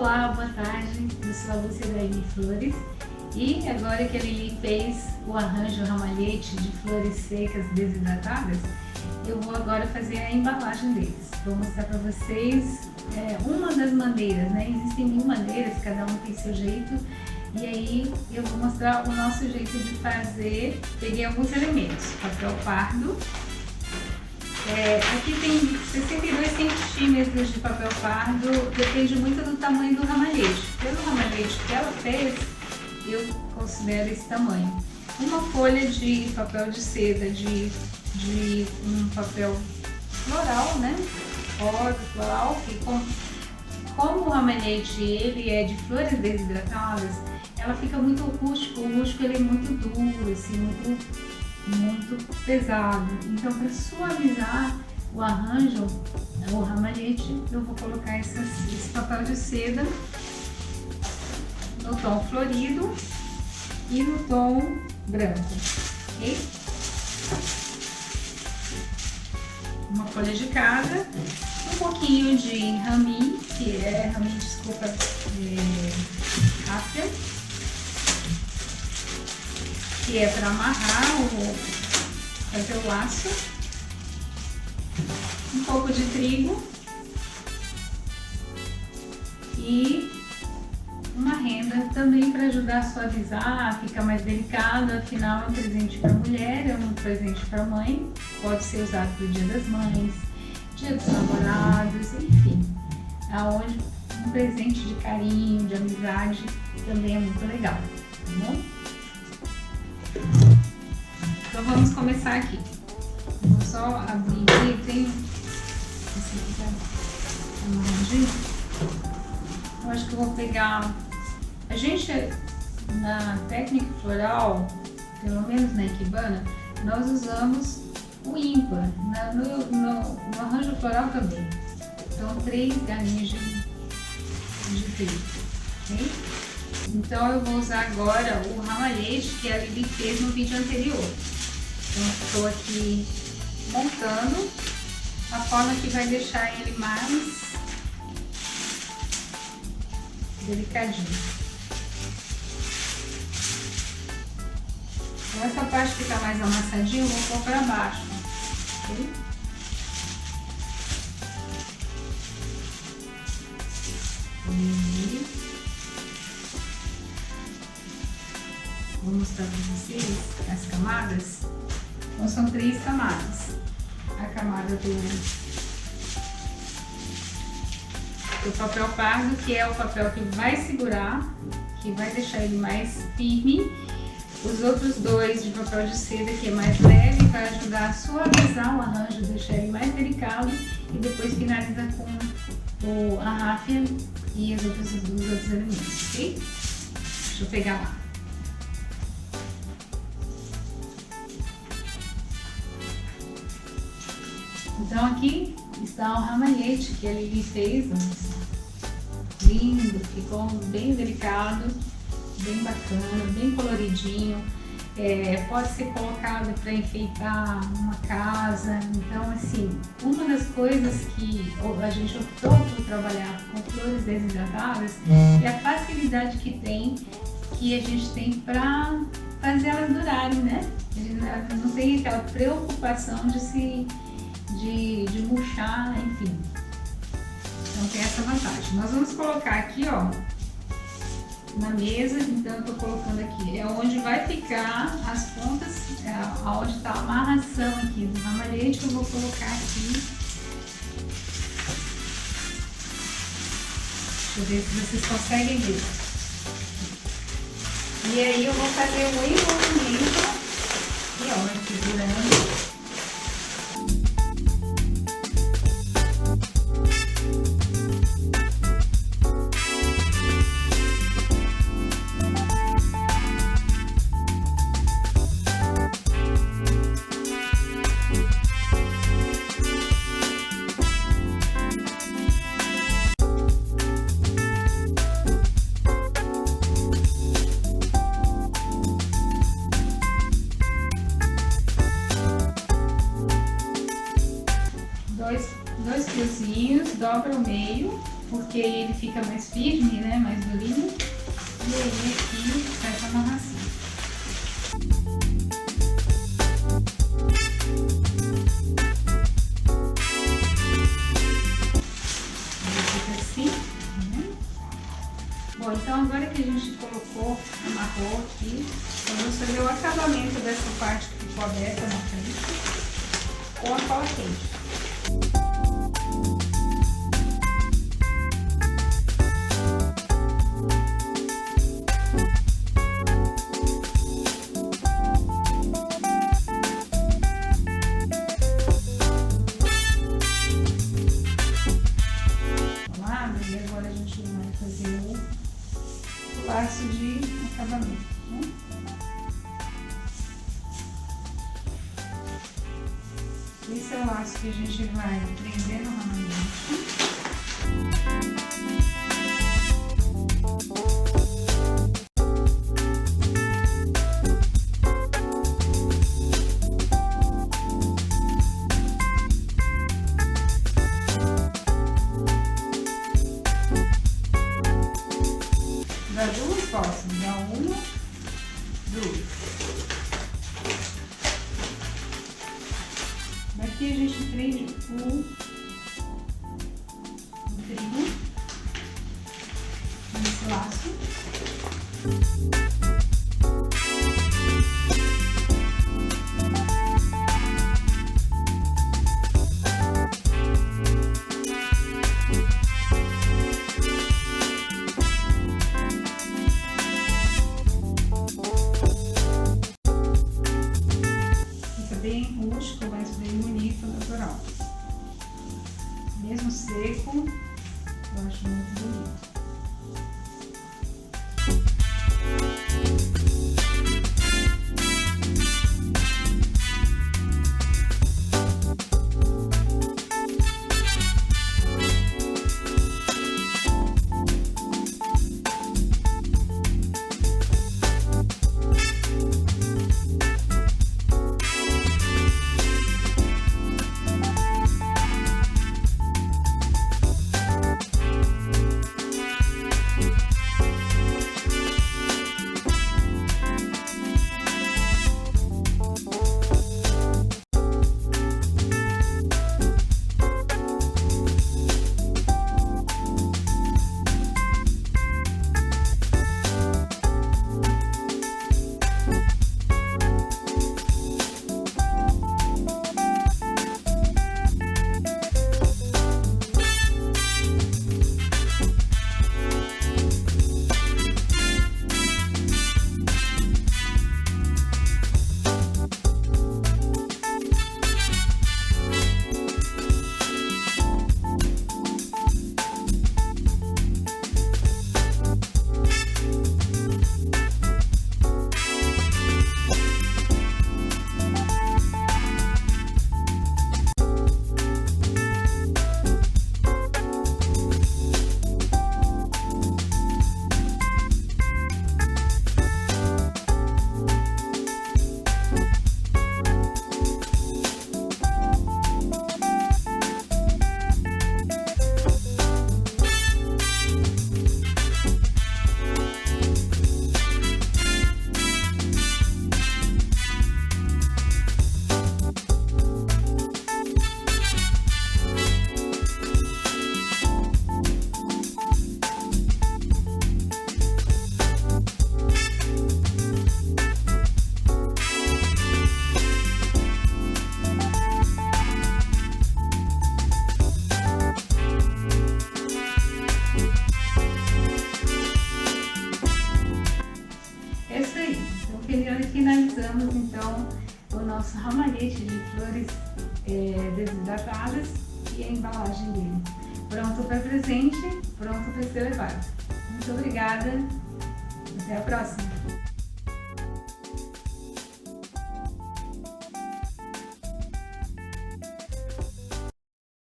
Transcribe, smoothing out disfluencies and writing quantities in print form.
Olá, boa tarde, eu sou a Lúcia da Aimi Flores e agora que a Lili fez o arranjo Ramalhete de Flores secas desidratadas, eu vou agora fazer a embalagem deles. Vou mostrar para vocês uma das maneiras, né? Existem 1000 maneiras, cada um tem seu jeito, e aí eu vou mostrar o nosso jeito de fazer. Peguei alguns elementos: papel pardo. Aqui tem 62 centímetros de papel pardo, depende muito do tamanho do ramalhete. Pelo ramalhete que ela fez, eu considero esse tamanho. Uma folha de papel de seda, de um papel floral, né? Rosa, floral, que como o ramalhete ele é de flores desidratadas, ela fica muito rústico. O rústico ele é muito duro, assim, muito pesado. Então, para suavizar o arranjo, o ramalhete, eu vou colocar esse papel de seda no tom florido e no tom branco, ok? Uma folha de cada, um pouquinho de ramin, que é ramin, desculpa, Ráfia, que é para amarrar, fazer o laço, um pouco de trigo e uma renda também para ajudar a suavizar, ficar mais delicado. Afinal, é um presente para mulher, é um presente para mãe, pode ser usado para o Dia das Mães, Dia dos Namorados, enfim, aonde um presente de carinho, de amizade também é muito legal, tá bom? Então vamos começar aqui. Vou só abrir aqui, tem esse aqui tá amarradinho. Eu acho que eu vou pegar. A gente, na técnica floral, pelo menos na Ikebana, nós usamos o ímpar. No arranjo floral também. Então 3 galinhas de trigo, ok? Então eu vou usar agora o ramalhete que a Lili fez no vídeo anterior. Então estou aqui montando a forma que vai deixar ele mais delicadinho. Então essa parte que está mais amassadinha eu vou pôr para baixo, ok? Vou mostrar para vocês as camadas. Então são 3 camadas. A camada do papel pardo, que é o papel que vai segurar, que vai deixar ele mais firme. Os outros 2 de papel de seda, que é mais leve, vai ajudar a suavizar o arranjo, deixar ele mais delicado, e depois finaliza com a ráfia e os outros elementos, ok? Deixa eu pegar lá. Então aqui está o ramalhete que a Lili fez, lindo, ficou bem delicado, bem bacana, bem coloridinho. Pode ser colocado para enfeitar uma casa. Então, assim, uma das coisas que a gente optou por trabalhar com flores desidratadas é a facilidade que a gente tem para fazer elas durarem, né? A gente não tem aquela preocupação de murchar, enfim. Então tem essa vantagem. Nós vamos colocar aqui, ó, na mesa. Então eu tô colocando aqui, é onde vai ficar as pontas, onde está a amarração aqui do ramalhete. Eu vou colocar aqui. Deixa eu ver se vocês conseguem ver. E aí eu vou fazer o envolvimento aqui, ó, segurando. Dois fiozinhos, dobra o meio porque ele fica mais firme, né, mais durinho. E aí aqui vai pra amarração. Bom, então agora que a gente colocou, amarrou aqui, vamos fazer o acabamento dessa parte que ficou aberta na frente com a cola quente. E agora a gente vai fazer o laço de acabamento, né? Esse é o laço que a gente vai prender no ramalhete. Dá duas costas, dá uma, duas. Daqui a gente prende o trigo nesse laço. Bem rústico, mas bem bonito, natural. Mesmo seco, eu acho muito bonito. Finalizamos então o nosso ramalhete de flores desidratadas e a embalagem dele. Pronto para presente, pronto para ser levado. Muito obrigada, até a próxima!